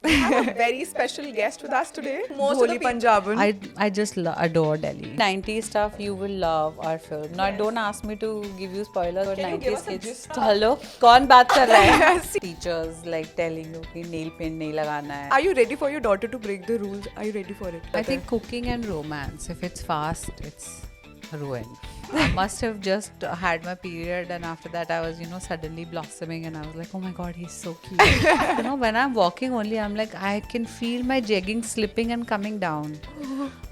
We have a very special guest with us today. Most of the people, Punjaban. I just adore Delhi. 90s stuff you will love our film. Now don't ask me to give you spoilers for Can you give 90s us a kids. gist? So, hello, कौन बात कर रहा है? Teachers like telling you कि nail paint नहीं लगाना है. Are you ready for your daughter to break the rules? Are you ready for it? I think cooking and romance, if it's fast, it's ruin. I must have just had my period, and after that I was, suddenly blossoming, and I was like, oh my god, he's so cute. When I'm walking only, I'm like, I can feel my jeggings slipping and coming down.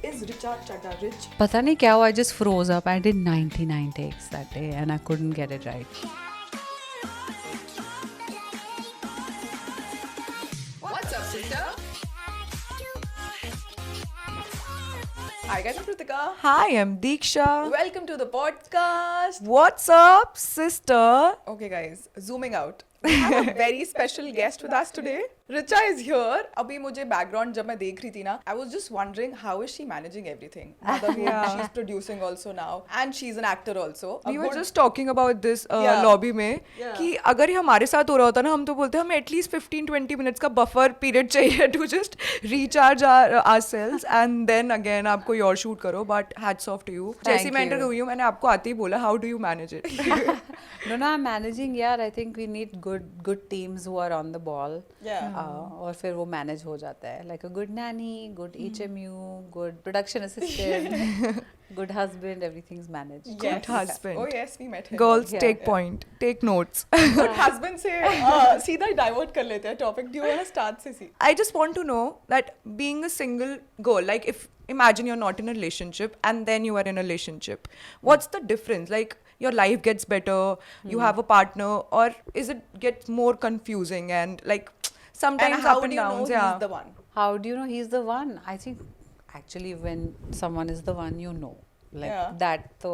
is Richard Chadda rich? पता नहीं क्या हुआ, I just froze up. I did 99 takes that day, and I couldn't get it right. What's up, sister? Hi guys, I'm Kritika. Hi, I'm Deeksha. Welcome to the podcast. What's up, sister? Okay guys, zooming out. We have a very special guest with us today. Richa is here. अभी मुझे background जब मैं देख रही थी ना, I was just wondering how is she managing everything. Motherhood, she's producing also now, and she's an actor also. We were just talking about this Yeah. lobby में Yeah. कि अगर ये हमारे साथ हो रहा होता ना, हम तो बोलते हमें एटलीस्ट 15-20 मिनट्स का बफर पीरियड चाहिए to just recharge ourselves and then again आप कोई और शूट करो. But hats off to you. जैसी मैं एंटर हुई हूँ, मैंने आपको आते ही बोला, how do you manage it? No, I'm managing. Yeah, I think we need good teams who are on the ball. Yeah. और फिर वो मैनेज हो जाता है. Like a good nanny, good HMU, good production assistant, good husband, everything's managed. Yes. husband. Oh yes, we met him. Girls Yeah. Take point, take notes. Good husband से सीधा divert कर लेते हैं topic. Do you want to start से सी? I just want to know that being a single girl, like if imagine you're not in a relationship and then you are in a relationship, what's the difference? Like your life gets better, you have a partner, or is it gets more confusing and like sometimes And how up do and you know downs? he's the one? How do you know he's the one? I think actually when someone is the one, you know. Like Yeah. that, so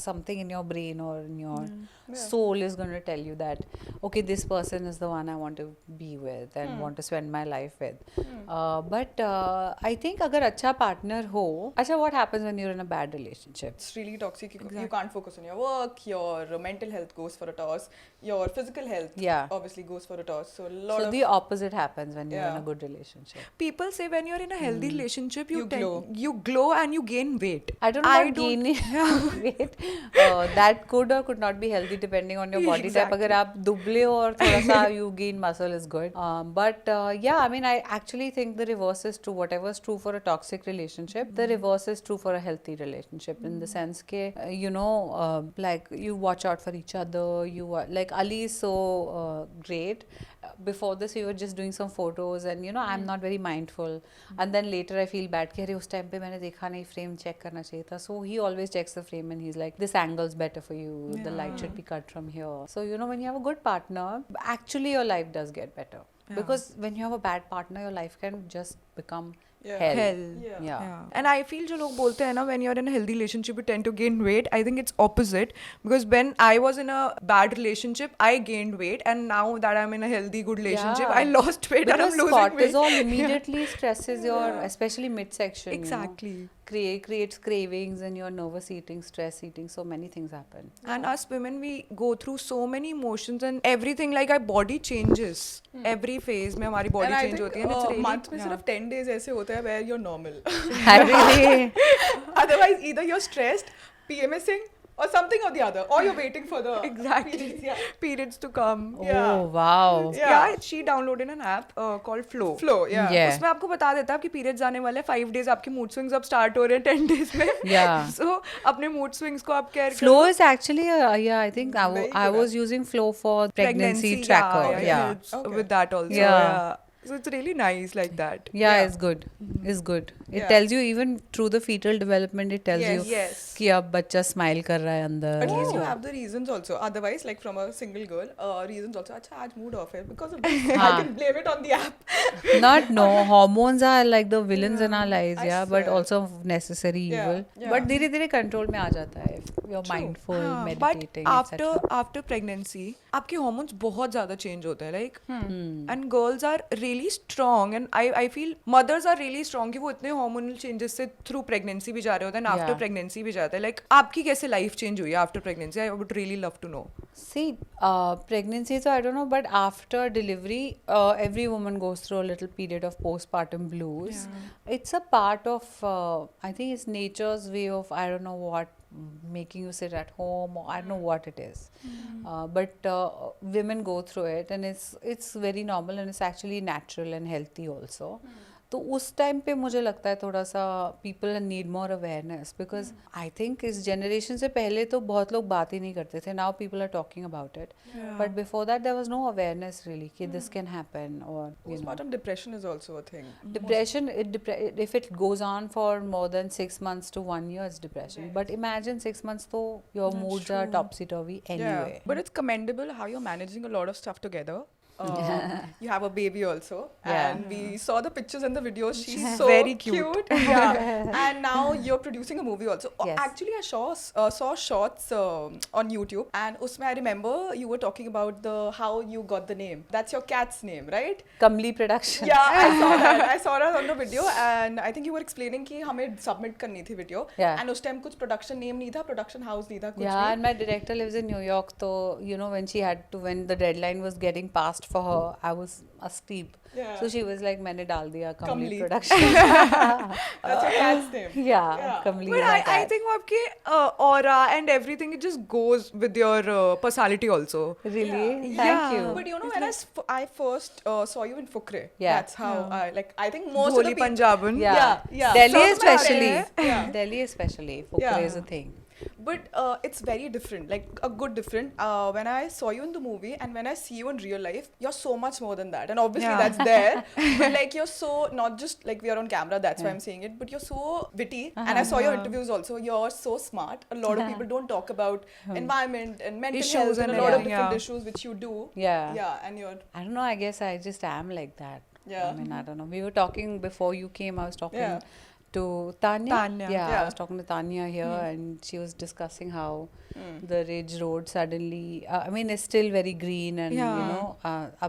something in your brain or in your soul is going to tell you that, okay, this person is the one I want to be with and want to spend my life with. But I think अगर अच्छा partner हो, अच्छा, what happens when you're in a bad relationship? It's really toxic. You can't focus on your work. Your mental health goes for a toss. Your physical health Yeah. obviously goes for a toss. So a lot So of the opposite happens when you're in Yeah. a good relationship. People say when you're in a healthy relationship, You glow. you glow and you gain weight. I don't know about gaining weight. That could or could not be healthy depending on your body type. अगर आप दुबले हो और थोड़ा सा you gain muscle is good. But yeah, I mean, I actually think the reverse is true. Whatever is true for a toxic relationship, the reverse is true for a healthy relationship. In the sense के like you watch out for each other. You are like Ali is so great. Before this we were just doing some photos and I'm not very mindful, and then later I feel bad कि अरे उस time पे मैंने देखा नहीं, frame check करना चाहिए था. So he always checks the frame and he's like, this angle's better for you, the light should be cut from here. So when you have a good partner, actually your life does get better. Because when you have a bad partner, your life can just become Yeah. hell. Yeah. Yeah. And I feel जो लोग बोलते हैं ना, when you're in a healthy relationship you tend to gain weight, I think it's opposite. Because when I was in a bad relationship, I gained weight, and now that I'm in a healthy good relationship, Yeah. I lost weight and I'm Because losing weight. cortisol immediately stresses your, especially midsection. Exactly. Creates cravings and your nervous eating, stress eating, so many things happen. And us women, we go through so many emotions and everything, like our body changes. Every phase में हमारी body And I change think होती है. And it's really, month में सिर्फ 10 days ऐसे होते हैं where you're normal. Really? Otherwise, either you're stressed, PMSing, or something or the other, or you're waiting for the exactly periods. Yeah. periods to come. Yeah. Oh wow. Yeah. She downloaded an app called Flow. Flow. Yeah. Yeah. उसमें आपको बता देता है आपके periods आने वाले हैं, 5 days आपके मूड स्विंग्स अब स्टार्ट हो रहे हैं 10 days में. Yeah. So अपने मूड स्विंग्स को आप care Flow is actually yeah, I think Very I good was using Flow for pregnancy tracker. Yeah, Yeah. helps Okay. with that also. Yeah. So it's really nice like that. Yeah, it's good. It's good. It Yeah. tells you even through the fetal development, it tells you Yes. कि अब बच्चा smile कर रहा है अंदर. At least you have the reasons also. Otherwise, like from a single girl, reasons also. अच्छा आज mood off है because of this. I can blame it on the app. Not no, hormones are like the villains in our lives, I yeah, but swear. also necessary Yeah, evil. yeah. But धीरे धीरे control में आ जाता है if you're mindful, But meditating, after pregnancy, आपके hormones बहुत ज़्यादा change होते हैं, like and girls are really strong and I feel mothers are really strong कि वो इतने hormonal changes से through pregnancy भी जा रहे होते हैं and after Yeah. pregnancy भी जाते हैं. Like आपकी कैसे life change हुई है after pregnancy? I would really love to know. See, pregnancy, so I don't know, but after delivery, every woman goes through a little period of postpartum blues. It's a part of, I think it's nature's way of, I don't know what, making you sit at home, or I don't know what it is. But women go through it, and it's very normal, and it's actually natural and healthy also. तो उस time पे मुझे लगता है थोड़ा सा people need more awareness because I think इस generation से पहले तो बहुत लोग बात ही नहीं करते थे now people are talking about it but before that there was no awareness really कि दिस कैन हैपन और Postpartum depression is also a thing. depression if it goes on for more than 6 months to 1 year it's depression but imagine 6 months तो your moods are topsy turvy anyway. Yeah, but it's commendable how you're managing a lot of stuff together. You have a baby also, and we saw the pictures and the videos. She's so very cute. Yeah, and now you're producing a movie also. Yes. Actually, I saw shorts on YouTube, and usme I remember you were talking about the how you got the name. That's your cat's name, right? Kamli production. Yeah, I saw that. I saw that on the video, and I think you were explaining कि हमें submit करनी थी video. Yeah. And उस time कुछ production name नहीं था, production house नहीं था कुछ Yeah, भी. and my director lives in New York, so you know when the deadline was getting passed for her, I was asleep. Yeah. So she was like, "मैंने डाल दिया Kamli Kamli. production." That's your cat's name. Yeah, Yeah. Kamli. But is my I cat. think वो आपके aura and everything it just goes with your personality also. Really? Yeah. Thank you. But you know, when I first saw you in Fukre, Yeah. that's how I think most of the Dholi people. Punjaban. Yeah. Delhi Some of my especially. friends, yeah. Delhi especially. Fukre Yeah. is a thing. But it's very different, like a good different. When I saw you in the movie and when I see you in real life, you're so much more than that. And obviously Yeah. that's there. But like you're so, not just like we are on camera, that's why I'm saying it, but you're so witty. And I saw your interviews also. You're so smart. A lot of people don't talk about environment and mental Issues health and and a lot of everything, different yeah. issues which you do. Yeah. Yeah, and you're I don't know. I guess I just am like that. Yeah. I mean, I don't know. We were talking before you came. I was talking Yeah. to Tanya. Tanya. Yeah, I Yeah. was talking to Tanya here, and she was discussing how the Ridge Road suddenly. I mean, it's still very green, and Yeah. you know,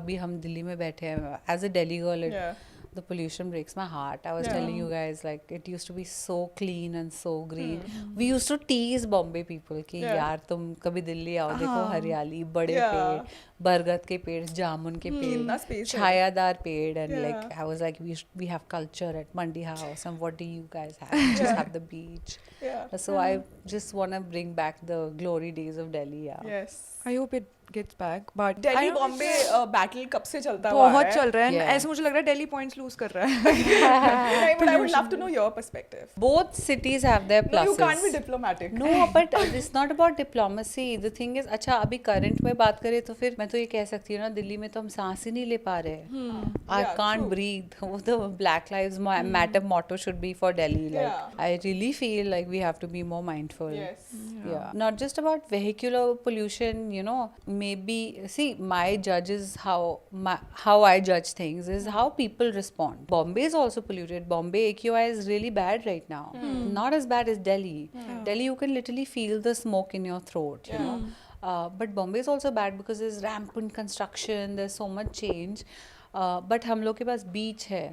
अभी हम दिल्ली में बैठे हैं. As a Delhi girl, yeah. the pollution breaks my heart. I was Yeah. telling you guys, like, it used to be so clean and so green. We used to tease Bombay people कि Yeah. यार तुम कभी दिल्ली आओ देखो हरियाली बड़े Yeah. पेड़ बरगद के पेड़ जामुन के कितना पेड़ space है. छायादार पेड़ and Yeah. like I was like we have culture at Mandi House and what do you guys have? You just have the beach. Yeah. So I just want to bring back the glory days of Delhi. Yeah. Yes. I hope it gets back, but Delhi I don't- Bombay battle कब से चलता हुआ बहुत है? चल रहा है Yeah. ऐसे मुझे लग रहा है दिल्ली पॉइंट्स लूज कर रहा है नहीं, but I would love to know your perspective. Both cities have their No, pluses. you can't be diplomatic. No, but it's not about diplomacy. The thing is, अच्छा अभी करंट में बात करें तो फिर मैं तो ये कह सकती हूँ ना दिल्ली में तो हम सांस ही नहीं ले पा रहे. I Yeah, can't true. breathe. The Black Lives Matter motto should be for Delhi. Like Yeah. I really feel like we have to be more mindful. Yes. Yeah. Not just about vehicular pollution, you know, maybe see my judge is how I judge things is how people respond. Bombay is also polluted. Bombay AQI is really bad right now. Not as bad as Delhi. Delhi you can literally feel the smoke in your throat, you know. But Bombay is also bad because there's rampant construction, there's so much change. But हम लोग के पास beach है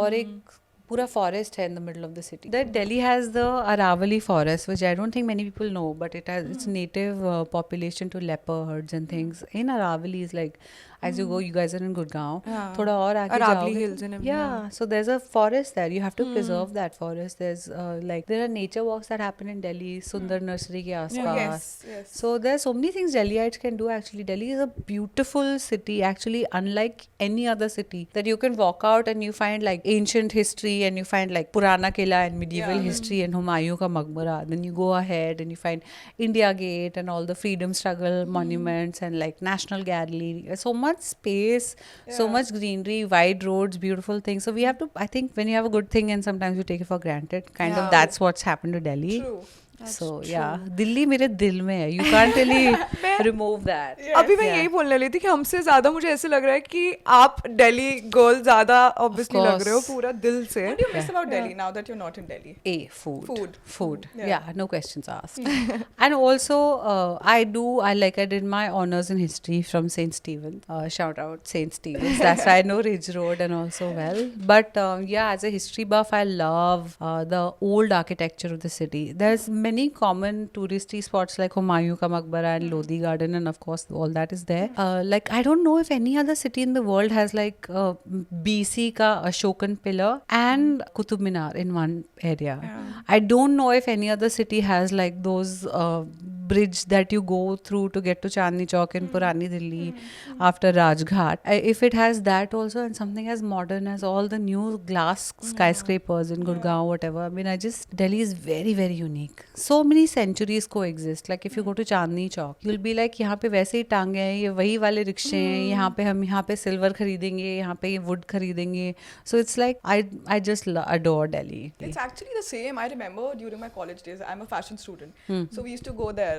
और एक पूरा forest है in the middle of the city. That Delhi has the Aravali forest, which I don't think many people know, but it has its native population to leopards and things. In Aravali is like, as you go, you guys are in Gurgaon. Yeah. थोड़ा और आगे Aravali जाओगे Hills and everything. Yeah, so there's a forest there. You have to preserve that forest. There's like there are nature walks that happen in Delhi, Sundar Nursery के आसपास. Yes. Yes. So there's so many things Delhiites can do actually. Delhi is a beautiful city actually, unlike any other city, that you can walk out and you find like ancient history and you find like Purana Kila and medieval history and Humayun ka Maqbara. Then you go ahead and you find India Gate and all the freedom struggle monuments and like National Gallery. So much space, so much greenery, wide roads, beautiful things. So we have to, I think when you have a good thing and sometimes you take it for granted, kind of Yeah. that's what's happened to Delhi. True. So yeah, Delhi मेरे दिल में है. You can't really remove that. Yes. अभी मैं Yeah. यही बोलने वाली थी कि हमसे ज्यादा मुझे ऐसे लग रहा है कि आप दिल्ली गर्ल ज्यादा ऑब्वियसली लग रहे हो course. पूरा दिल से. What do you miss about Delhi now that you're not in Delhi? Food. Food. Yeah. Yeah. No questions asked. And also, I did my honors in history from St. Stephen's. Shout out St. Stephen's. That's why I know Ridge Road and also well. But yeah, as a history buff, I love the old architecture of the city. There's many common touristy spots like Humayun ka Maqbara and Lodi Garden, and of course all that is there. Like I don't know if any other city in the world has like BC ka Ashokan pillar and Qutub Minar in one area. I don't know if any other city has like those bridge that you go through to get to Chandni Chowk in Purani Delhi after Rajghat. If it has that also, and something as modern as all the new glass skyscrapers in Gurgaon, whatever. I mean, Delhi is very, very unique. So many centuries coexist. Like if you go to Chandni Chowk, you'll be like, यहाँ पे वैसे ही टांगे हैं, ये वही वाले रिक्शे हैं, यहाँ पे हम यहाँ पे सिल्वर खरीदेंगे, यहाँ पे ये वुड खरीदेंगे. So it's like I just adore Delhi. It's actually the same. I remember during my college days, I'm a fashion student. So we used to go there,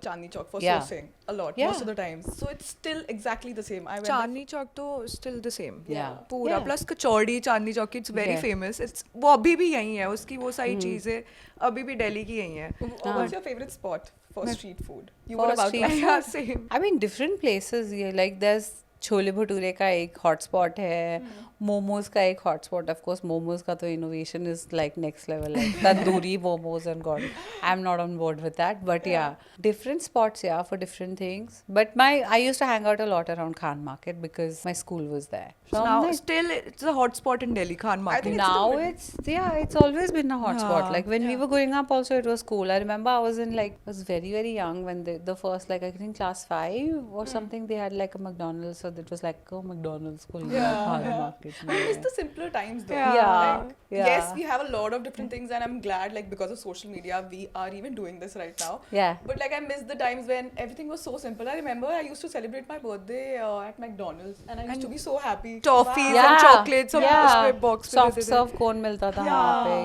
Chandni Chowk, for Yeah. sourcing a lot, Yeah. most of the times. So it's still exactly the same. I went Chandni Chowk तो still the same. Yeah. पूरा Yeah. Plus कचौड़ी चांदनी चौक की, it's very Yeah. famous. It's वो अभी भी यही है, उसकी वो सारी चीजें अभी भी दिल्ली की यही है. What's your favorite spot for street food? You For were about street to Yeah, same. I mean, different places. Yeah, like there's chole bhature का एक हॉटस्पॉट है, मोमोज का एक हॉटस्पॉट. ऑफ कोर्स मोमोज का तो innovation is like next level, like tandoori momos and God, I am not on board with that. But या different spots, yeah, for different things. But I used to hang out a lot around Khan Market because my school was there. So now still it's a hot spot in Delhi, Khan Market. think Now it's always been a hot spot. Like when we were growing up also, it was cool. I remember I was very, very young when the first, like I think class 5 or something, they had like a McDonald's. So it was like, oh, McDonald's cool. Khan Market. I miss the simpler times though. Yeah. Like, Yeah. Yes, we have a lot of different things, and I'm glad, like, because of social media, we are even doing this right now. Yeah. But like, I miss the times when everything was so simple. I remember I used to celebrate my birthday at McDonald's, and I used to be so happy. Toffees Wow. and chocolates, सब उसपे box पे Soft देते थे. serve cone मिलता था Yeah. वहाँ पे.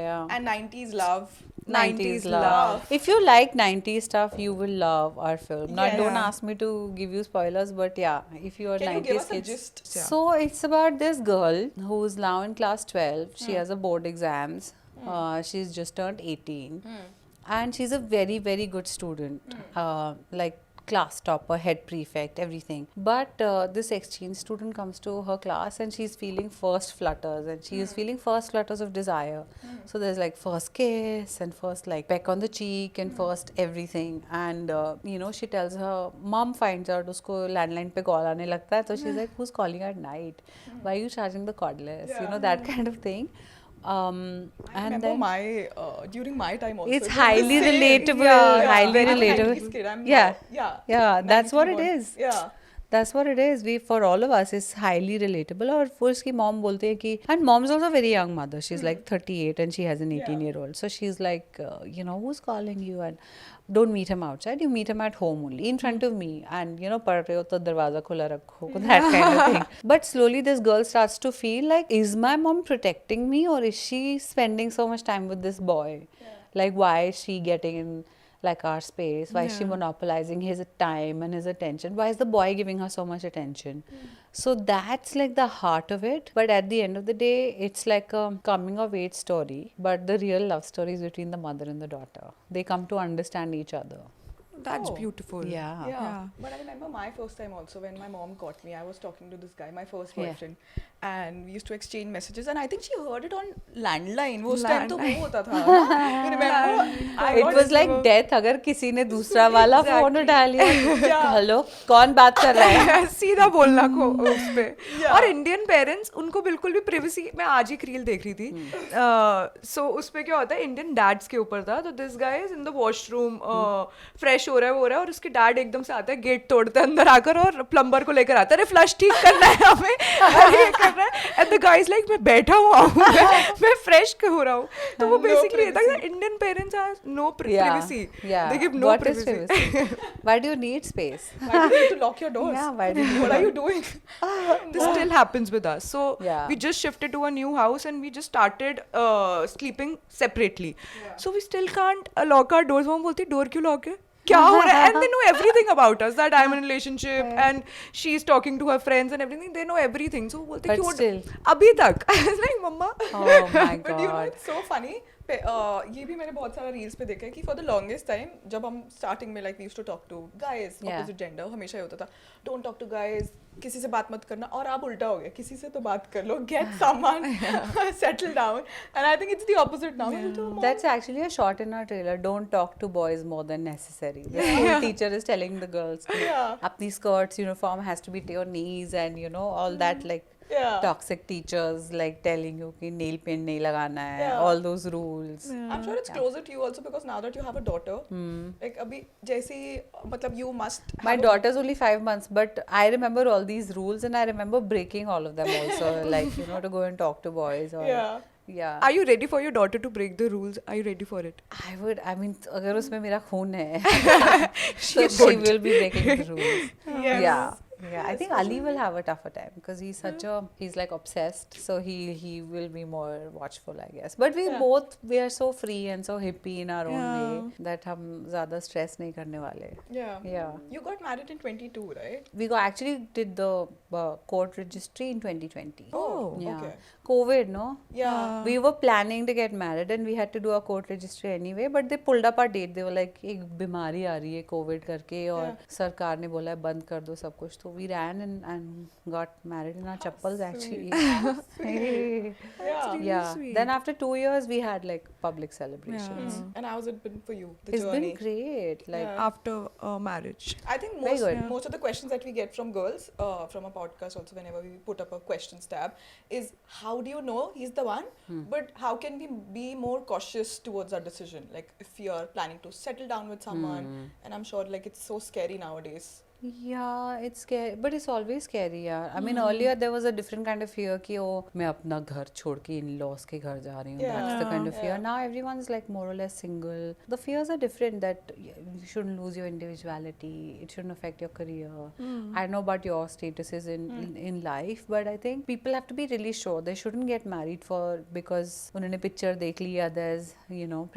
Yeah. And 90s love. 90s love. If you like 90s stuff, you will love our film. Now, Yes. don't ask me to give you spoilers, but yeah, if you are Can you 90s give us a kids. gist? Yeah. So it's about this girl who's now in class 12. She has a board exams. She's just turned 18, and she's a very, very good student. Like class topper, head prefect, everything. But this exchange student comes to her class and she's feeling first flutters, and she is feeling first flutters of desire. So there's like first kiss and first like peck on the cheek and first everything. And she tells her mom, finds out usko landline pe call aane lagta hai, so she's like, who's calling at night? Why are you charging the cordless? That kind of thing. I And remember then during my time also. it's it was highly the same. relatable. Yeah. Highly I'm a relatable. 90s kid. I'm Yeah. yeah. That's 90s what it born. is. Yeah. That's what it is. For all of us, it's highly relatable. और फिर उसकी mom बोलते हैं कि, and mom's also a very young mother. She's like 38 and she has an 18-year-old. So she's like, who's calling you? And don't meet him outside. You meet him at home only, in front of me. And पढ़ रहे हो तो दरवाजा खुला रखो. That kind of thing. But slowly this girl starts to feel like, is my mom protecting me, or is she spending so much time with this boy? Like, why is she getting in like our space? Why is she monopolizing his time and his attention? Why is the boy giving her so much attention? So that's like the heart of it. But at the end of the day, it's like a coming of age story. But the real love story is between the mother and the daughter. They come to understand each other. That's Oh. beautiful. Yeah. Yeah. But I remember my first time also when my mom caught me. I was talking to this guy, my first Yeah. boyfriend, and we used to exchange messages. And I think she heard it on landline. वो उस time तो वो होता था. You remember? I It got was like remember. death अगर किसी ने दूसरा वाला फोन उठा लिया. Hello, कौन बात कर रहा है? सीधा बोलना को उस पे. Yeah. और इंडियन पेरेंट्स उनको बिल्कुल भी प्रिवेसी. मैं आज ही एक रील देख रही थी. सो उस पे क्या होता है, इंडियन डैड्स के ऊपर था. तो this guy is in the washroom, fresh हो रहा है और उसके डैड एकदम से आता है, गेट तोड़ते हैं अंदर आकर और प्लम्बर को लेकर आता है, अरे फ्लश ठीक करना है हमें, अरे ये कर रहा है. And the guy is like, मैं बैठा हुआ हूँ, मैं फ्रेश हो रहा हूँ. तो वो बेसिकली था Indian parents have no privacy. Yeah. They give no What is privacy. privacy? Why do you need space? Why do you need to lock your doors? Yeah, why do you What are you doing? This still happens with us. So Yeah. we just shifted to a new house and we just started sleeping separately. So we still can't lock our doors. Mom बोलती, door क्यों lock है? क्या हो रहा है? And they know everything about us, that I'm in a relationship and she's talking to her friends and everything. They know everything. So बोलते But क्यों? still. अभी तक. I was like, Mama. Oh my But you know, god. it's so funny. ये भी मैंने बहुत सारा reels पे देखा है कि फॉर द लॉन्गेस्ट टाइम जब हम स्टार्टिंग में like we used to talk to guys Yeah. Opposite gender हमेशा ये होता था डोंट टॉक टू गाइस किसी से बात मत करना और आप उल्टा हो गया किसी से तो बात कर लो get someone settle down and I think it's the opposite now That's actually a shot in our trailer. Don't talk to boys more than necessary. The school teacher is telling the girls, Yeah. apni skirts, uniform has to be to your knees, and you know all that like Yeah. toxic teachers like telling you कि nail paint नहीं लगाना है, Yeah. all those rules. I'm sure it's closer to you also because now that you have a daughter, like अभी जैसे मतलब you must My have a- daughter's only 5 months, but I remember all these rules and I remember breaking all of them also, like you know to go and talk to boys or Yeah. yeah. Are you ready for your daughter to break the rules? Are you ready for it? I mean, अगर उसमें मेरा खून है, so she will be breaking the rules. Yes. Yeah. Yeah, I think Ali will have a tougher time because he's like obsessed, so he will be more watchful, I guess. But we are so free and so hippie in our own way that हम ज़्यादा stress नहीं करने वाले. Yeah. Yeah. You got married in 22, right? We actually did the court registry in 2020. Oh, Yeah. okay. COVID, no? Yeah. We were planning to get married and we had to do a court registry anyway, but they pulled up our date. They were like, एक बीमारी आ रही है COVID करके और सरकार ने बोला है बंद कर दो सब कुछ. So we ran and got married in our chappals actually. Yeah. Yeah. sweet. Then after 2 years we had like public celebrations. And how has it been for you? The It's journey? been great. Like Yeah. After marriage. I think Very good. most of the questions that we get from girls from a podcast also whenever we put up a questions tab is how do you know he's the one but how can we be more cautious towards our decision like if you're planning to settle down with someone and I'm sure like it's so scary nowadays. Yeah, it's scary, but it's always scary, यार. I mean, earlier there was a different kind of fear कि ओ मैं अपना घर छोड़ के in-laws के घर जा रही हूँ. That's the kind of fear. Now everyone's like more or less single. The fears are different that you shouldn't lose your individuality. It shouldn't affect your career. I know about your statuses in life, but I think people have to be really sure. They shouldn't get married because उन्होंने picture देख लिया. There's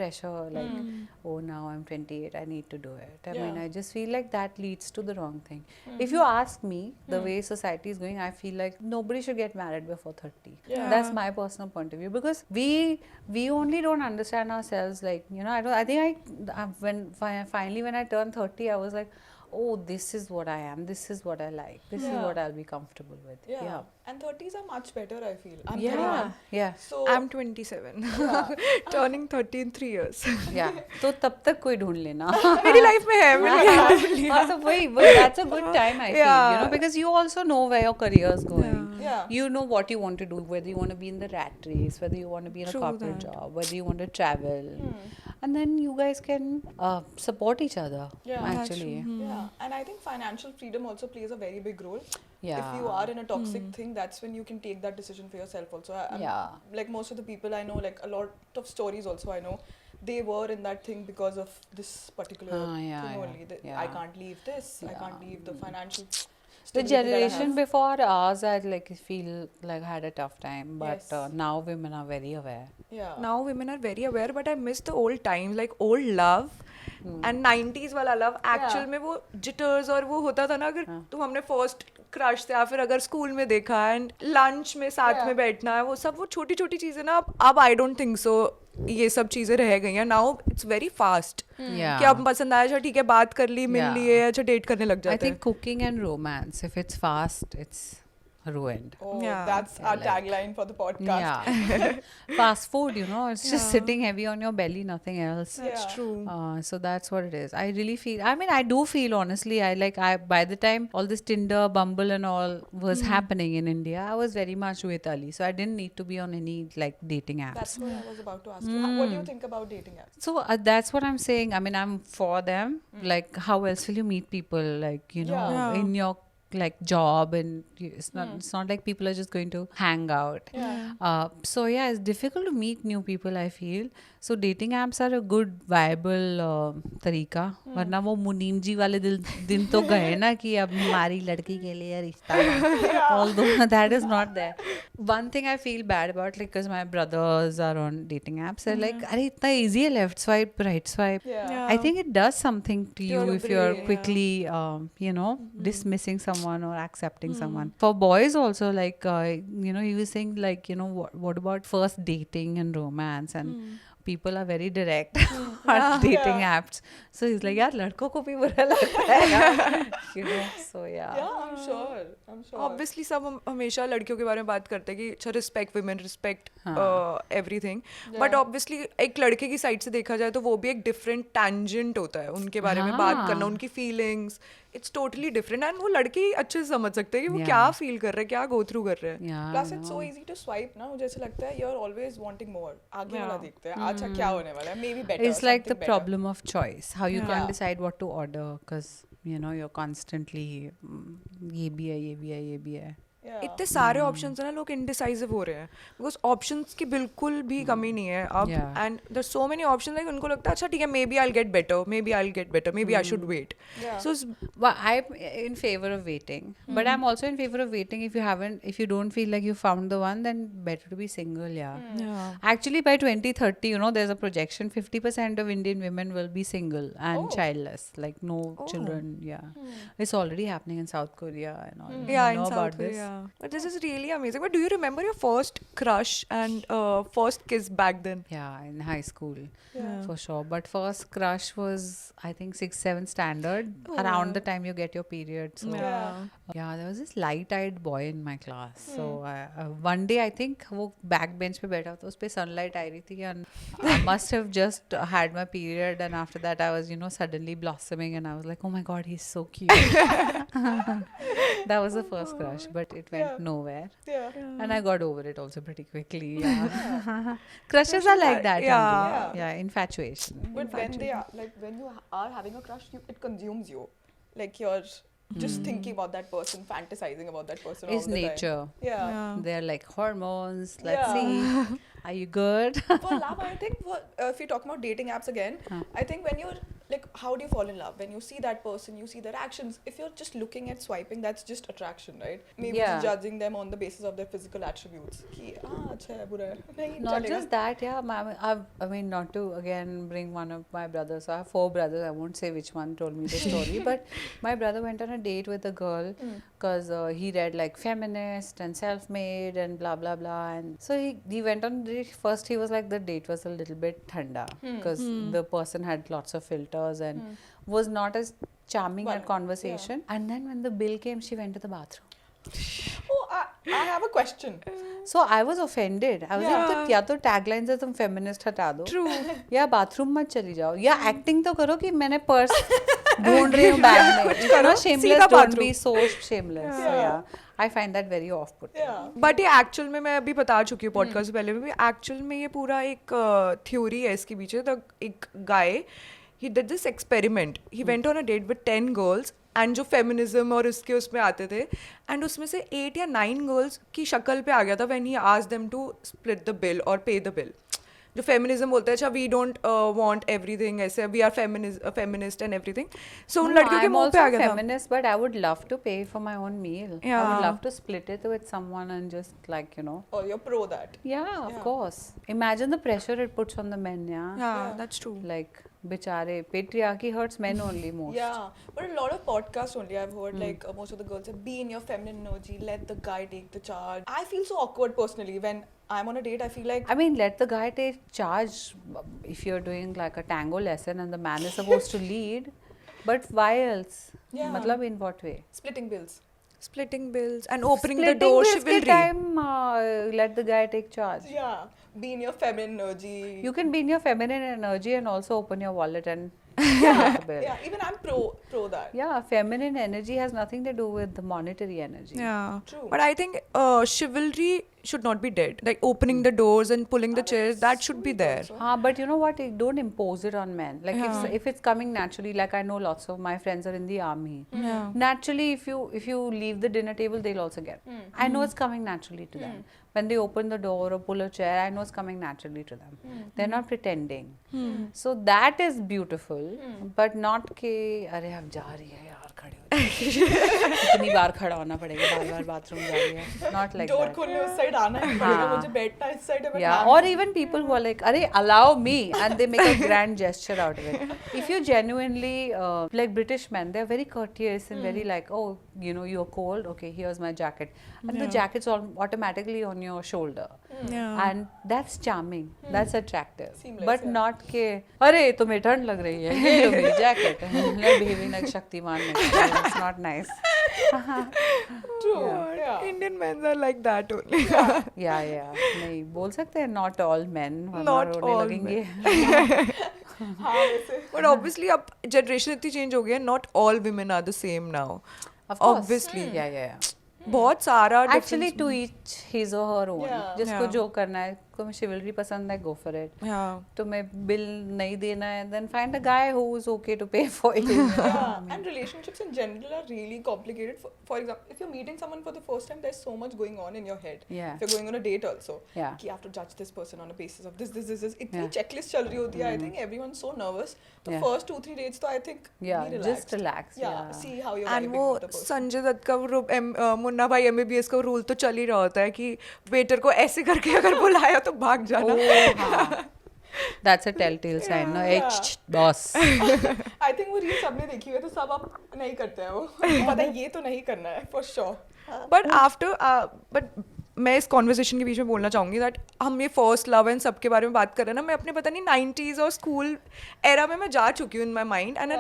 pressure like oh now I'm 28, I need to do it. I mean, I just feel like that leads to the wrong thing. If you ask me, the way society is going, I feel like nobody should get married before 30. Yeah. That's my personal point of view because we only don't understand ourselves. Like I think finally when I turned 30, I was like, oh, this is what I am. This is what I like. This is what I'll be comfortable with. Yeah. And 30s are much better, I feel. I'm Yeah. 31. Yeah. So I'm 27. Turning 30 in 3 years. Yeah. तो तब तक कोई ढूंढ लेना. मेरी life में है हाँ, so that's a good time I feel, because you also know where your career is going. Yeah. You know what you want to do, whether you want to be in the rat race, whether you want to be in a True corporate that. job, whether you want to travel, and then you guys can support each other. Yeah. Actually. Yeah, and I think financial freedom also plays a very big role. Yeah. If you are in a toxic thing, that's when you can take that decision for yourself also. Yeah. Like most of the people I know, like a lot of stories also I know, they were in that thing because of this particular Yeah, thing yeah, only. That yeah. I can't leave this. I can't leave the financial. The stability that I generation have. before ours, I like feel like had a tough time, but Yes. now women are very aware. Yeah. Now women are very aware, but I miss the old times, like old love. And 90s वाला love actual में वो jitters और वो होता था ना अगर तुम हमने first crush थे या फिर अगर स्कूल में देखा and lunch में साथ में बैठना है वो सब वो छोटी छोटी चीजें ना अब I don't think so ये सब चीजें रह गई हैं. Now it's very fast. Yeah. कि अब पसंद आया अच्छा ठीक है बात कर ली मिल Yeah. लिए अच्छा डेट करने लग I जाते हैं. think cooking and romance, if it's fast, it's ruined. Oh, Yeah. that's our tagline for the podcast. Yeah. Fast food, it's just sitting heavy on your belly, nothing else. That's Yeah. true. So that's what it is. I really feel, I do feel honestly, by the time all this Tinder, Bumble and all was happening in India, I was very much with Ali. So I didn't need to be on any like dating apps. That's what I was about to ask you. What do you think about dating apps? So that's what I'm saying. I mean, I'm for them. Like, how else will you meet people? Like, Yeah. in your like job, and it's not like people are just going to hang out. So yeah, it's difficult to meet new people, I feel. So dating apps are a good viable तरीका. वरना वो मुनीम जी वाले दिन तो गए ना कि अब हमारी लड़की के लिए रिश्ता. Although that is not there. One thing I feel bad about, like, because my brothers are on dating apps, they're like, अरे इतना easy है, left swipe, right swipe. Yeah. I think it does something to you Your if you're brain, quickly, dismissing someone or accepting someone. For boys also, like, he was saying, like, what about first dating and romance and people are very direct on dating apps. So he's like, यार लड़कों को भी बुरा लगता है यार. You know, so yeah. Yeah, I'm sure. I'm sure. Obviously सब हमेशा लड़कियों के बारे में बात करते हैं कि अच्छा respect women, respect everything, but obviously एक लड़के की साइड से देखा जाए तो वो भी एक डिफरेंट टैंजेंट होता है उनके बारे में बात करना, उनकी feelings, it's totally different. And वो लड़के ही अच्छे से समझ सकते हैं कि वो क्या फील कर रहे हैं, क्या गो थ्रू कर रहे हैं. Yeah, Plus it's so easy to swipe ना, मुझे ऐसा लगता है you're always wanting more. आगे वाला देखते हैं, अच्छा क्या होने वाला है, maybe better. It's like the something better. problem of choice. How you Yeah. can't decide what to order because you know you're constantly ये भी है, ये भी है, ये भी है. Yeah. इतने सारे ऑप्शंस हैं ना, लोग इनडिसाइसिव हो रहे हैं बिकॉज ऑप्शंस की बिल्कुल भी कमी नहीं है अब. Yeah. And there so many options, like उनको लगता है अच्छा ठीक है, maybe I get better, maybe I get better, maybe I should wait. Yeah. So Well, I'm in favor of waiting, but I'm also in favor of waiting if you don't feel like you found the one, then better to be single, yeah. Actually, by 2030, you know, there's a projection 50% of Indian women will be single and childless, like no children. Yeah, it's already happening in South Korea and all. yeah, You in know South about Korea. this? But this is really amazing. But do you remember your first crush and first kiss back then? Yeah, in high school, Yeah. for sure. But first crush was, I think, 6th, 7th standard, around the time you get your period. So Yeah. yeah, there was this light-eyed boy in my class. So one day I think वो back bench पे बैठा था, उस पे sunlight आ रही थी and I must have just had my period, and after that I was, you know, suddenly blossoming and I was like, oh my god, he's so cute. That was the first crush, but it went nowhere. Yeah. And I got over it also pretty quickly. Yeah. Crushes are like that. Yeah. only. Yeah, infatuation. But when they are like when you are having a crush, it consumes you. Like you're just thinking about that person, fantasizing about that person. It's all the time. nature. Yeah. They're like hormones. Let's Yeah. see. Are you good? For love, I think if you talk about dating apps again, I think when you're like, how do you fall in love? When you see that person, you see their actions. If you're just looking at swiping, that's just attraction, right? Maybe Yeah. just judging them on the basis of their physical attributes. कि अच्छा है, बुरा है, नहीं Not चलेगा. just that, yeah. I mean, not to again bring one of my brothers. So I have 4 brothers. I won't say which one told me the story, but my brother went on a date with a girl because he read like feminist and self-made and blah blah blah. And so he went on the date. First, he was like the date was a little bit thanda because the person had lots of filters and was not as charming at conversation. And then when the bill came, she went to the bathroom. Oh, I have a question. So I was offended. I was like, तो या तो tagline से तुम feminist हटा दो, True. या bathroom मत चली जाओ, या एक्टिंग तो करो कि मैंने पर्स ढूंढ रही हूँ बैग में. You know, shameless, don't be so shameless. So yeah, I find that very off-putting. Yeah. But ये एक्चुअल में मैं अभी बता चुकी हूँ पॉडकास्ट से पहले भी, एक्चुअल में ये पूरा एक थ्योरी है इसके पीछे. तो एक गाय, he did this experiment. He went on a date with 10 girls and जो फेमिनिज्म और उसके उसमें आते थे, एंड उसमें से 8 या 9 गर्ल्स की शक्ल पे आ गया था when he asked them to split the bill और पे द बिल. जो फेमिनिज्म बोलते हैं, अच्छा वी डोंट वांट एवरीथिंग, ऐसे we are feminist and everything. So उन लड़कियों के मुंह पे आ गया था. Feminist, but I would love to pay for my own meal. I would love to split it with someone and just like, you know. Oh, you're pro that. Yeah, of course. Imagine the pressure it puts on the men, yeah. Yeah, that's true. Like, bichare, patriarchy hurts men only most. Yeah, but a lot of podcasts only I've heard like most of the girls say, be in your feminine energy, let the guy take the charge. I feel so awkward personally when I'm on a date. I feel like I mean, let the guy take charge if you're doing like a tango lesson and the man is supposed to lead. But why else? Yeah. Matlab, in what way? splitting bills. Splitting bills and opening the Splitting door, bills ke chivalry. time, let the guy take charge. Yeah, be in your feminine energy. You can be in your feminine energy and also open your wallet and pay the bill. Yeah, even I'm pro that. Yeah, feminine energy has nothing to do with the monetary energy. Yeah. True. But I think chivalry should not be dead. Like opening the doors and pulling the chairs, that should be there. But you know what? Don't impose it on men. Like if it's coming naturally, like I know lots of my friends are in the army. Yeah. Naturally, if you leave the dinner table, they'll also get. I know it's coming naturally to them. When they open the door or pull a chair, I know it's coming naturally to them. They're not pretending. So that is beautiful, but not के अरे अब जा रही है यार खड़ी हो इतनी बार खड़ा होना पड़ेगा, बार-बार बाथरूम जा रही है. Not like Door that. खोलने उस साइड आना है, पड़ेगा, मुझे बैठना इस साइड है, but Yeah, or even people who are like, "Arey, allow me," and they make a grand gesture out of it. If you genuinely like British men, they're very courteous and very like, "Oh, you know, you're cold. Okay, here's my jacket," and the jacket's all automatically on your shoulder. Yeah. and that's charming, that's attractive. Seamless, But yeah. not के अरे तुम्हें ठंड लग रही है ये लो मेरी jacket, like behaving like Shaktimaan next to you. It's not nice. True. Yeah. Indian men are like that only. Yeah, नहीं बोल सकते हैं not all men, वरना Not रोने all लगेंगे. हाँ वैसे. But obviously अब generation इतनी change हो गई है, not all women are the same now. Of course. Obviously. Yeah. बहुत सारा Actually, difference. to each his or her own. Yeah. जिसको Yeah. जो करना है, तुम्हें chivalry पसंद है, go for it. Yeah. तुम्हें bill नहीं देना है, then find a guy who is okay to pay for it. Yeah, and relationships in general are really complicated. For example, if you're meeting someone for the first time, there's so much going on in your head. Yeah. If you're going on a date also, Yeah. कि you have to judge this person on a basis of this. इतनी Yeah. checklist चल रही होती है. I think everyone's so nervous. The Yeah. first 2-3 dates, तो I think Yeah, be just relax. Yeah, see how you're And vibing वो with the person. Sanjay Dutt का वो मुन्ना भाई MBBS का रूल तो चल ही रहा होता है कि वेटर को ऐसे करके अगर बुलाया तो भाग जाना. That's a telltale sign. No, hey, Yeah. boss. I think वो रील सबने देखी हुई है तो सब अब नहीं करते हैं वो. पता है ये तो नहीं करना है for sure. But after but मैं इस कॉन्वर्सेशन के बीच में बोलना चाहूँगी दैट हम ये फर्स्ट लव एंड सबके बारे में बात कर रहे हैं ना, मैं अपने पता नहीं 90s और स्कूल एरा में मैं जा चुकी हूँ in my mind and I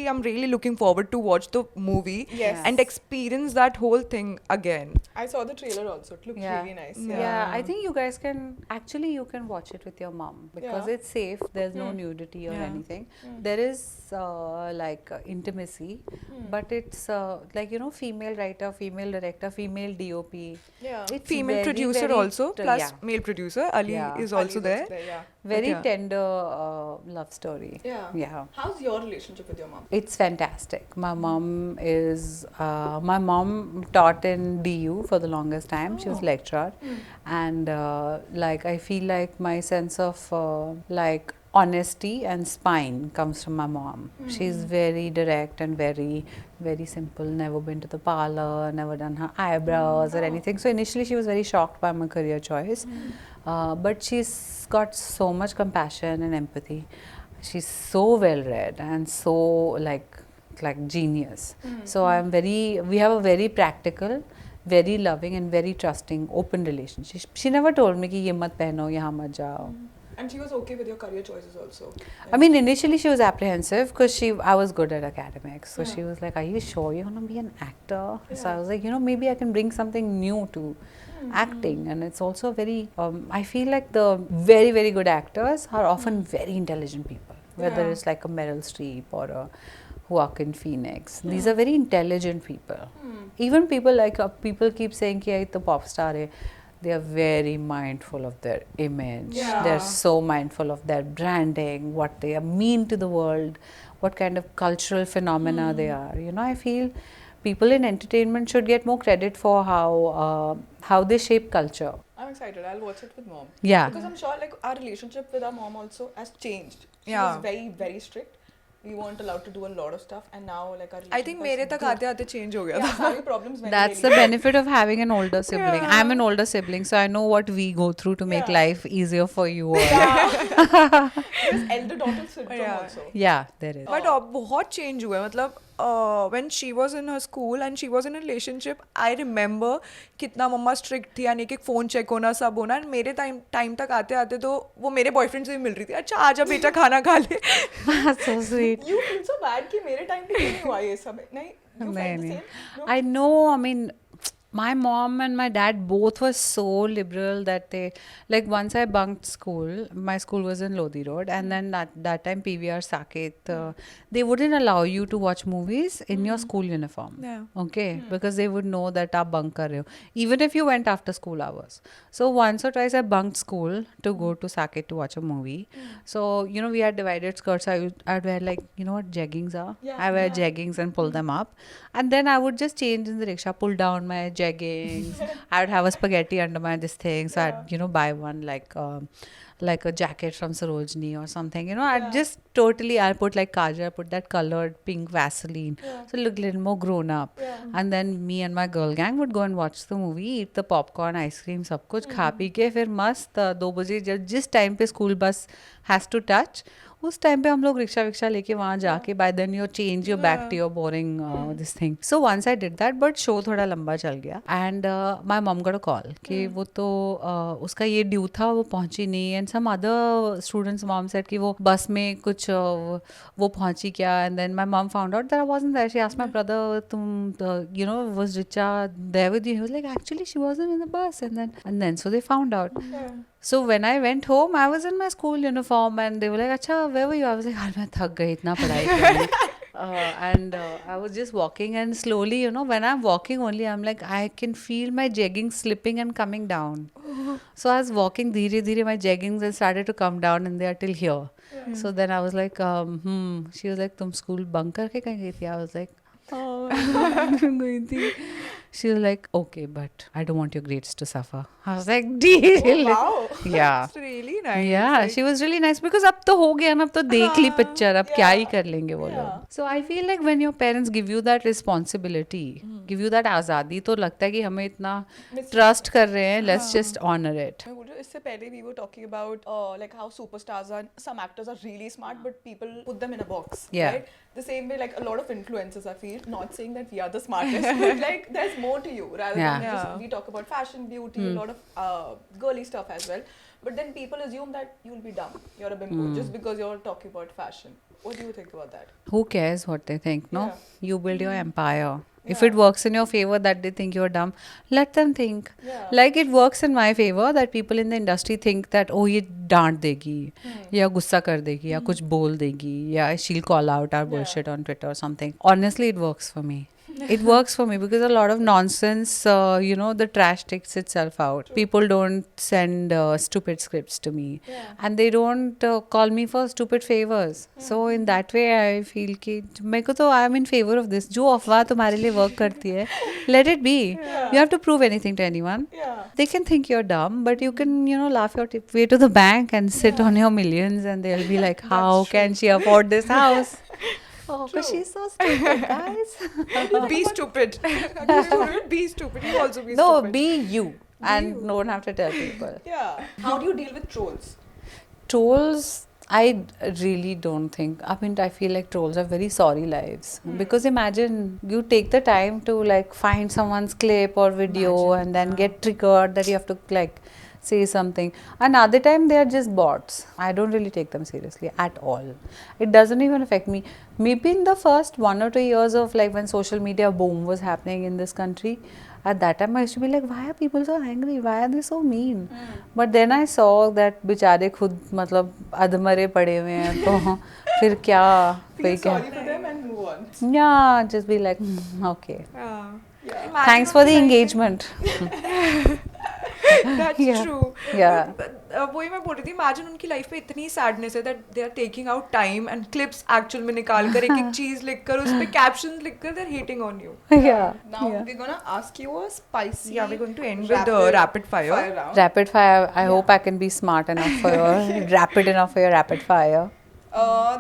am really looking forward to watch the movie Yes. And experience that whole thing again. I saw the trailer also. It looked really nice. Yeah, I think you guys can actually you can watch it with your mom because Yeah. it's safe. There's no nudity or Yeah. anything. There is like intimacy, but it's like female writer, female director, female DOP. Yeah. It's Female very, producer very also plus yeah. male producer Ali Yeah. is Ali also is there. Yeah. Very Yeah. tender love story. Yeah. How's your relationship with your mom? It's fantastic. My mom is my mom taught in DU for the longest time. She was lecturer, and like I feel like my sense of like honesty and spine comes from my mom. She's very direct and very simple. Never been to the parlor, never done her eyebrows or anything. So initially she was very shocked by my career choice, but she's got so much compassion and empathy. She's so well read and so like genius. So we have a very practical, very loving and very trusting, open relationship. She never told me कि ये मत पहनो, यहाँ मत जाओ. And she was okay with your career choices also. I mean, initially she was apprehensive because I was good at academics. So she was like, "Are you sure you want to be an actor?" So I was like, maybe I can bring something new to acting. And it's also very. I feel like the very very good actors are often very intelligent people. Whether Yeah. it's like a Meryl Streep or a Joaquin Phoenix, these are very intelligent people. Even people like people keep saying कि ये तो pop star है. They are very mindful of their image. Yeah. They're so mindful of their branding, what they mean to the world, what kind of cultural phenomena they are. I feel people in entertainment should get more credit for how they shape culture. I'm excited. I'll watch it with mom. Yeah. Because I'm sure like our relationship with our mom also has changed. She Yeah. was very, very strict. We weren't allowed to do a lot of stuff, and now like our I think मेरे तक आते आते change हो गया yeah, था. सारी problems मैंने That's ले the ली. benefit of having an older sibling. I'm an older sibling, so I know what we go through to make Yeah. life easier for you all. There's elder daughter syndrome Yeah. also. Yeah, there is. But बहुत change हुआ है मतलब when she was in her school and she was in a relationship I remember कितना मम्मा strict थी यानी कि phone check होना सब होना and मेरे टाइम तक आते आते तो वो मेरे बॉयफ्रेंड से भी मिल रही थी अच्छा आजा बेटा खाना खा ले. That's so sweet. You feel so bad कि मेरे time पे क्यों नहीं हुआ ये सब? नहीं. You felt the नहीं. same? No? I know, I mean, my mom and my dad both were so liberal that they, like once I bunked school, my school was in Lodi Road, and then that time PVR Saket, they wouldn't allow you to watch movies in your school uniform. Yeah. Okay, because they would know that आप bunk कर रहे हो, even if you went after school hours. So once or twice I bunked school to go to Saket to watch a movie. So we had divided skirts. I'd wear like what jeggings are. Yeah. I wear jeggings and pull them up, and then I would just change in the rickshaw, pull down my jeggings. I would have a spaghetti under my this thing, so I'd buy one like a jacket from Sarojini or something. I'd just totally, I'll put like kajal, I put that colored pink Vaseline, so look a little more grown up. And then me and my girl gang would go and watch the movie, eat the popcorn, ice cream, सब कुछ खा P के फिर मस्त 2 बजे जिस time पे school bus has to touch, उस टाइम पे हम लोग रिक्शा विक्शा लेके वहाँ जाके by then you change your back to your boring this thing. So once I did that but show थोड़ा लंबा चल गया and my mom got a call कि वो तो उसका ये ड्यू था, वो पहुंची नहीं. And some other students mom said कि वो बस में कुछ वो पहुंची क्या. And then my mom found out that I wasn't there. She asked my brother, तुम you know was Richa there with you? He was like actually she wasn't in the bus. And then so they found out. So when I went home, I was in my school uniform and they were like, "Acha, where were you?" I was like, "यार मैं थक गई इतना पढ़ाई करने." And I was just walking and slowly, you know, when I'm walking only, I'm like, I can feel my jeggings slipping and coming down. So I was walking धीरे धीरे, my jeggings and started to come down and they are till here. So then I was like, she was like, तुम school bunk करके कहीं गई थी? I was like, गई थी. She was like, okay, but I don't want your grades to suffer. I was like, deal. Wow. Yeah. It's really nice. Yeah, she was really nice because अब तो हो गया ना, अब तो देख ली पिक्चर, अब क्या ही कर लेंगे वो लोग. So I feel like when your parents give you that responsibility, give you that आज़ादी, तो लगता है कि हमें इतना trust कर रहे हैं, let's just honor it. मैं बोल रही हूँ, इससे पहले we were talking about like how superstars are, some actors are really smart but people put them in a box, Yeah. right? The same way like a lot of influencers, I feel, not saying that we are the smartest, but like there's more to you rather Yeah. than just we talk about fashion, beauty, a lot of girly stuff as well. But then people assume that you'll be dumb, you're a bimbo, just because you're talking about fashion. What do you think about that? Who cares what they think, no? Yeah. You build your empire. If Yeah. it works in your favor that they think you're dumb, let them think. Yeah. Like it works in my favor that people in the industry think that, oh, ये डांट देगी या गुस्सा कर देगी या कुछ बोल देगी या she'll call out our bullshit on Twitter or something. Honestly, it works for me. It works for me because a lot of nonsense, you know, the trash takes itself out. People don't send stupid scripts to me. And they don't call me for stupid favors. So in that way, I feel कि मेरे को तो I am in favor of this. जो अफवाह तुम्हारे लिए work करती है, let it be. You have to prove anything to anyone. Yeah. They can think you're dumb, but you can, you know, laugh your way to the bank and sit on your millions and they'll be like, how can she afford this house? Oh, because she's so stupid, guys. Be stupid. Be stupid. You also be No, stupid. be you. And don't have to tell people. Yeah. How do you deal with trolls? Trolls, I really don't think. I mean, I feel like trolls are very sorry lives. Because imagine you take the time to like find someone's clip or video and then get triggered that you have to like say something. Another time they are just bots. I don't really take them seriously at all. It doesn't even affect me. Maybe in the first 1 or 2 years of like when social media boom was happening in this country, at that time I used to be like, why are people so angry? Why are they so mean? But then I saw that बेचारे खुद मतलब अधमरे पड़े हुए हैं तो फिर क्या Feel sorry for them and move on. Yeah, just be like, okay. Yeah. Thanks for the engagement. That's Yeah. true. Yeah. वही मैं बोल रही थी, imagine उनकी लाइफ में इतनी सैडनेस है that they are taking out time and clips actual में निकाल कर एक एक चीज लिखकर उस पे captions लिखकर they're hating on you. Yeah. Now Yeah. we're gonna ask you a spicy. Yeah, we're going to end with the rapid fire. round. Rapid fire. I hope I can be smart enough for your rapid enough for your rapid fire.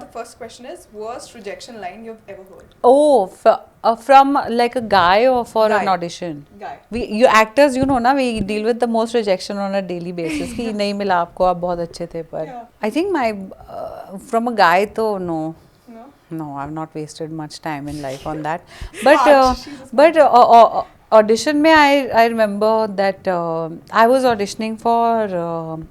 The first question is worst rejection line you've ever heard. Oh, from like a guy or for Guy. an audition? Guy. You actors, you know ना, we deal with the most rejection on a daily basis कि नहीं मिला आपको, आप बहुत अच्छे थे पर. Yeah. I think my from a guy तो no. No? No, I've not wasted much time in life on that. But Smart. She's a audition में I remember that I was auditioning for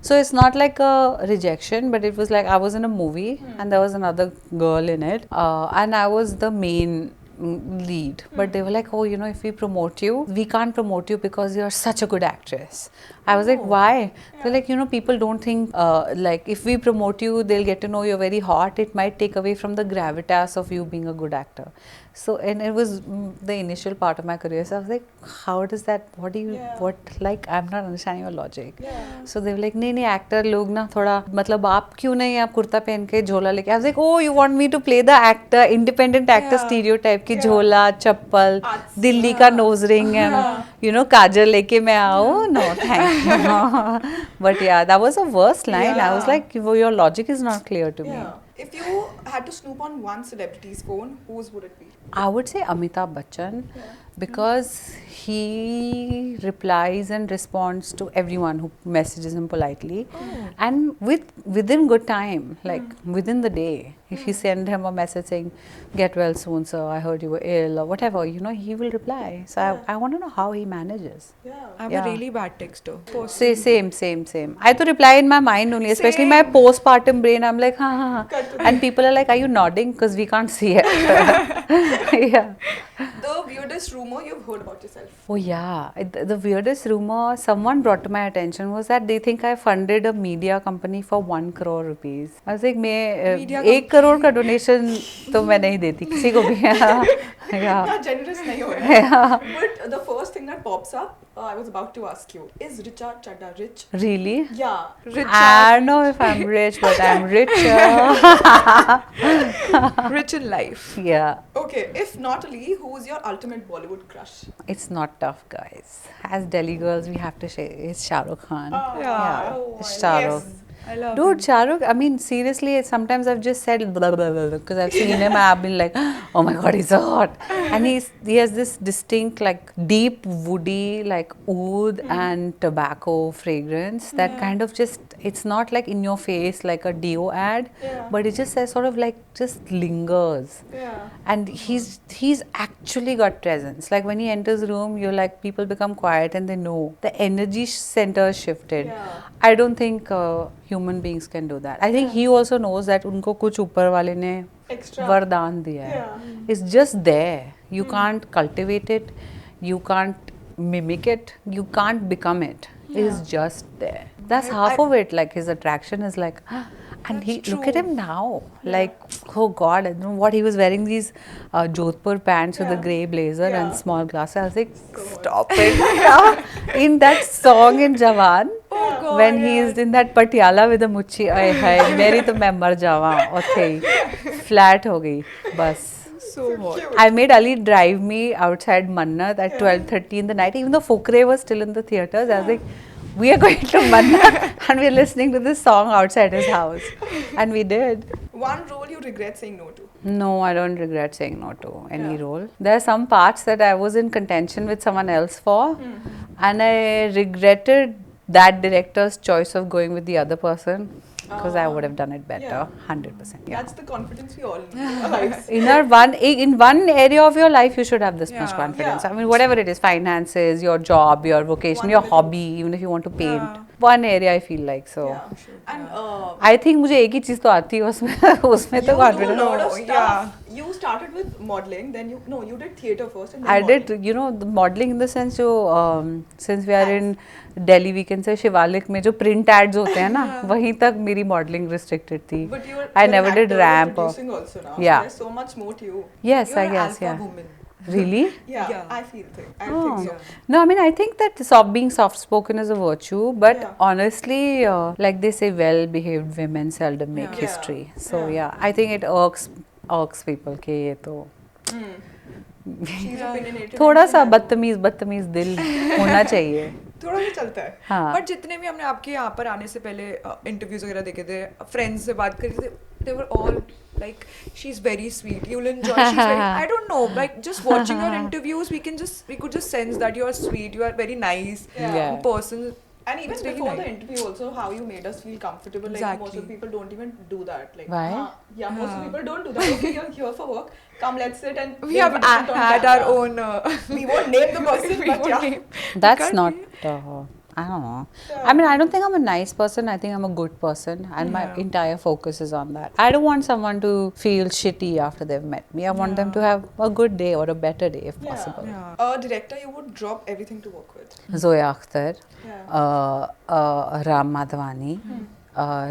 so it's not like a rejection but it was like I was in a movie and there was another girl in it and I was the main lead but they were like, oh, you know, if we promote you we can't promote you because you're such a good actress. I was like, why? They're like, you know, people don't think like if we promote you they'll get to know you're very hot. It might take away from the gravitas of you being a good actor. So and it was the initial part of my career, so I was like, how does that, what do you what, like I'm not understanding your logic. So they were like, नहीं actor लोग ना थोड़ा मतलब आप क्यों नहीं आप कुर्ता पहन के झोला लेके. I was like, oh, you want me to play the actor, independent actor stereotype की झोला चप्पल दिल्ली का nose ring and you know काजल लेके मैं आऊँ. No, thank you. But yeah, that was a worst line. I was like, your logic is not clear to me. If you had to snoop on one celebrity's phone, whose would it be? I would say Amitabh Bachchan because he replies and responds to everyone who messages him politely, and within good time, like within the day. If you send him a message saying, "Get well soon, sir. I heard you were ill," or whatever, he will reply. So I want to know how he manages. Yeah. I'm Yeah. a really bad texter. Say same. I to reply in my mind only, especially my postpartum brain. I'm like, ha. And people are like, "Are you nodding? Because we can't see it." Yeah. The weirdest rumor you've heard about yourself? Oh yeah, the weirdest rumor someone brought to my attention was that they think I funded a media company for 1 crore rupees. I was like, मैं Media 1 crore का donation तो मैं नहीं देती किसी को भी. Yeah. Yeah, generous nahi ho raha. But the first thing that pops up, I was about to ask you, is Richa Chadda rich? Really? Yeah. I don't know if I'm rich, but I'm richer. Rich in life. Yeah. Okay, if not Ali, who's your ultimate Bollywood crush? It's not tough, guys. As Delhi girls, we have to say it's Shah Rukh Khan. Yeah. Oh, it's Shah Rukh. yes. I love Dude, him. Shah Rukh, I mean, seriously, sometimes I've just said blah, blah, blah, because I've seen him and I've been like, oh my god, he's so hot. And he has this distinct, like, deep, woody, like, oud and tobacco fragrance that kind of just, it's not like in your face like a deo ad, but it just says sort of like, just lingers. Yeah. And he's actually got presence. Like when he enters the room, you're like, people become quiet and they know. The energy center shifted. Yeah. I don't think human beings can do that. I think he also knows that उनको कुछ ऊपर वाले ने Extra. वरदान दिया है. Yeah. It's just there. You can't cultivate it. You can't mimic it. You can't become it. It's just there. That's half of it. Like his attraction is like, and he look at him now. Like, oh God, I don't know what he was wearing, these Jodhpur pants with a grey blazer and small glasses. I was like, stop it. Yeah. In that song in Jawan, when he is in that patiala with a muchi, ay hai, मेरी तो मैं मर जावा और थे flat हो गई बस. So hot. I made Ali drive me outside Mannat at 12:30 in the night. Even though Fukre was still in the theatres, I was like, we are going to Mannat and we're listening to this song outside his house. And we did. One role you regret saying no to? No, I don't regret saying no to any role. There are some parts that I was in contention with someone else for, and I regretted that director's choice of going with the other person because I would have done it better, 100%. Yeah. That's the confidence we all need in our lives. In one area of your life, you should have this much Yeah. confidence. Yeah. I mean, whatever it is, finances, your job, your vocation, your hobby, even if you want to paint. Yeah. One area I feel like so. Yeah. And I think मुझे एक ही चीज तो आती है उसमें उसमें you तो do a confidence. lot of No, stuff. You started with modeling, then you did theatre first and then I modeling. did, the modeling in the sense जो since we are in Delhi, we can say Shivalik में जो print ads होते हैं ना वहीं तक मेरी modeling restricted थी. But you're I you're never an did actor, you're ramp. producing also now. Yeah. So there's so much more to you. Yes, You're I an guess, alpha yeah. woman. Really? Yeah, Yeah. I feel I Oh. think so. No, I mean, I think that being soft-spoken is a virtue, but Yeah. honestly, like they say, well-behaved women seldom make Yeah. history. So Yeah. yeah, I think it irks people कि ये तो She's opinionated. थोड़ा and सा she's बदतमीज दिल होना चाहिए. थोड़ा सा चलता है. हाँ. बट जितने भी हमने आपके यहाँ पर आने से पहले इंटरव्यूज वगैरह देखे थे, फ्रेंड्स से बात करी थी, they were all like, she's very sweet, you'll enjoy, she's very, I don't know, like just watching your interviews, we could just sense that you are sweet, you are very nice Yeah. person. And even It's really before the nice. interview also, how you made us feel comfortable. Like most Exactly. of people don't even do that. Like, Why? Yeah, most of people don't do that. Okay, you're here for work. Come, let's sit and We have different on had camera. our own We won't name the person, we but won't yeah. name. That's Can't not. we? I don't know. I mean, I don't think I'm a nice person. I think I'm a good person, and my Yeah. entire focus is on that. I don't want someone to feel shitty after they've met me. I want them to have a good day or a better day if Yeah. possible. Yeah. A director you would drop everything to work with. Zoya Akhtar, Yeah. Ram Madhvani,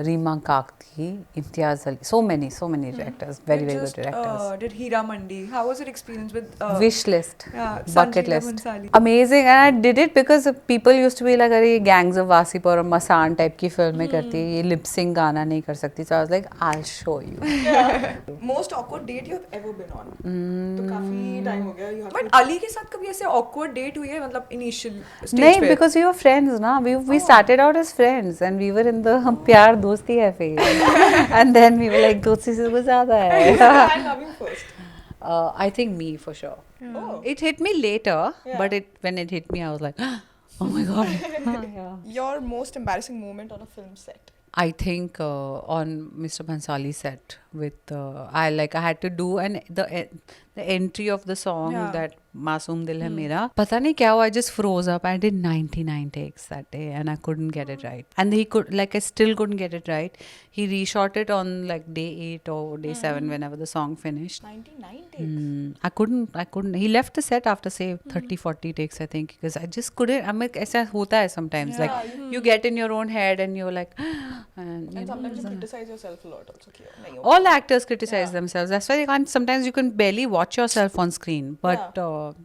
Reema Kakti, Imtiaz Ali. So many directors. Very, You very good just, directors. did Hira Mandi. How was your experience with Wish list, yeah, bucket Sanjeeva list. Bhansali? Amazing, and I did it because people used to be like, "अरे ये Gangs of Wasipur और Masan type की फिल्में करती है, ये lip sync गाना नहीं कर सकती." So I was like, "I'll show you." Most awkward date you have ever been on. तो काफी time हो गया. You have but to. Ali के साथ कभी ऐसे awkward date हुई है, मतलब initial stage नहीं, पे? because we were friends ना. We started out as friends and we were in the यार दोस्ती है फिर. And then we were like दोस्ती से कुछ ज़्यादा है. And Naveen first. I think me for sure. Oh. It hit me later, Yeah. but when it hit me, I was like, oh my god. Yeah. Your most embarrassing moment on a film set? I think on Mr. Bhansali's set with I had to do the entry of the song Yeah. that Masoom Dil Hai Mera. पता नहीं क्या हुआ, I just froze up. I did 99 takes that day and I couldn't get it right. And I still couldn't get it right. He reshot it on like day 8 or day 7 whenever the song finished. 99 takes. I couldn't. He left the set after say 30-40 takes I think because I just couldn't. I mean, ऐसा होता है sometimes. Like you get in your own head and you're like, and you And know, sometimes you criticize yourself a lot also. कि नहीं हो all actors criticize themselves. That's why sometimes you can barely watch yourself on screen. But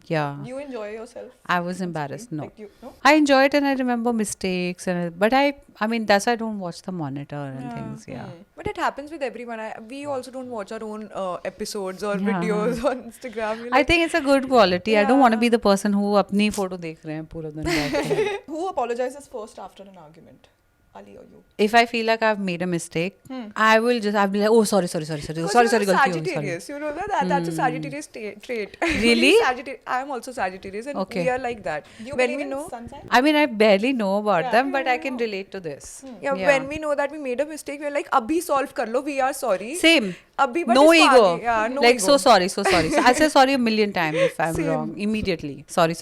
yeah, You enjoy yourself? I was embarrassed. No, Like you, no? I enjoy it and I remember mistakes but I mean that's why I don't watch the monitor and things. Yeah. But it happens with everyone. We also don't watch our own episodes or Yeah. videos on Instagram. We're I like, think it's a good quality. I don't want to Yeah. be the person who अपनी photo देख रहे हैं पूरा दिन बैठ के. Who apologizes first after an argument? Ali or you? If I feel like I've made a mistake, I'll be like, oh, sorry, because sorry, you're a गलती हो गई, sorry. Sagittarius, you know that that's a Sagittarius trait. Really? I am also Sagittarius, and Okay. we are like that. Do you When believe we in know, sun sign? I mean, I barely know about Yeah. them, but I can relate to this. when we know that we made a mistake, we're like, "Abhi solve kar lo. We are sorry." Same. Abhi, but No it's ego. fine. Yeah, no like ego. so sorry. So I say sorry a million times if I'm Same. wrong. Immediately. Sorry.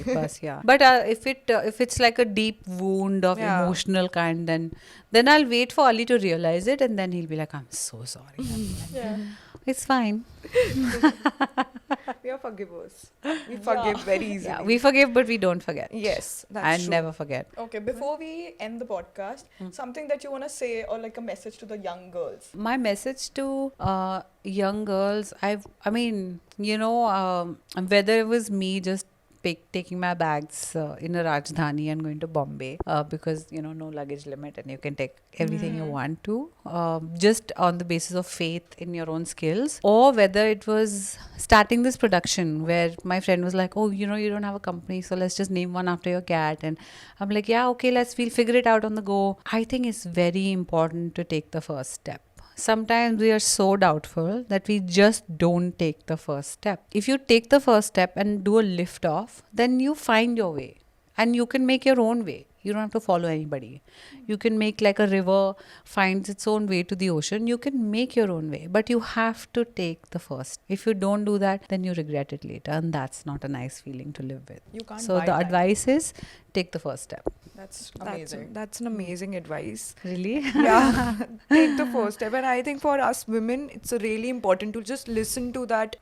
Bas, yeah. But if it's like a deep wound of Yeah. emotional kind, then I'll wait for Ali to realize it, and then he'll be like, I'm so sorry. Yeah. It's fine. We are forgivers. We forgive very easily. Yeah, we forgive, but we don't forget. Yes, that's and true. never forget. Okay, before we end the podcast, something that you want to say or like a message to the young girls. My message to young girls, I mean, you know, whether it was me just taking my bags in a Rajdhani and going to Bombay because, you know, no luggage limit and you can take everything you want to, just on the basis of faith in your own skills, or whether it was starting this production where my friend was like, oh, you know, you don't have a company, so let's just name one after your cat. And I'm like, yeah, okay, we'll figure it out on the go. I think it's very important to take the first step. Sometimes we are so doubtful that we just don't take the first step. If you take the first step and do a lift off, then you find your way and you can make your own way. You don't have to follow anybody. You can make like a river finds its own way to the ocean. You can make your own way, but you have to take the first. If you don't do that, then you regret it later, and that's not a nice feeling to live with. You can't So buy the time. advice is take the first step. That's amazing. That's an amazing advice. Really? Yeah, take the first step. And I think for us women, it's really important to just listen to that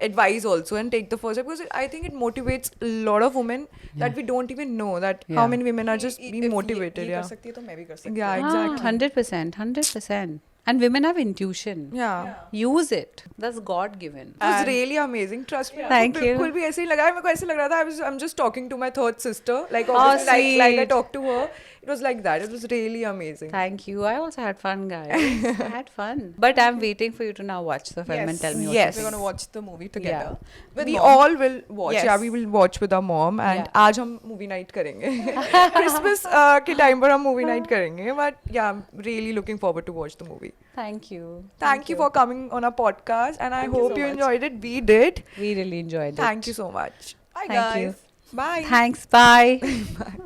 advice also and take the first step, because I think it motivates a lot of women that we don't even know that how Yeah. many women are just If being ये motivated. कर Yeah. सकती है तो मैं भी कर सकती Yeah, हूँ. exactly. 100%. And women have intuition. Yeah. Use it. That's God given. It was And- really amazing. Trust me. Thank you. बिल्कुल भी ऐसे ही लगा. मेरे को ऐसे लग रहा था I'm just talking to my third sister. Like Oh, obviously, like I sweet. talked to her. It was like that. It was really amazing. Thank you. I also had fun, guys. I had fun. But I'm waiting for you to now watch the film and tell me what Yes. you We're think. gonna watch the movie together. With We mom. all will watch. Yes. Yeah, we will watch with our mom. And Yeah. आज हम movie night करेंगे. Christmas के time पर हम movie night करेंगे. But yeah, I'm really looking forward to watch the movie. Thank you. Thank you for coming on our podcast, and I Thank you hope so you much. enjoyed it. We did. We really enjoyed it. Thank you so much. Bye Thank guys. you. Bye. Thanks. Bye.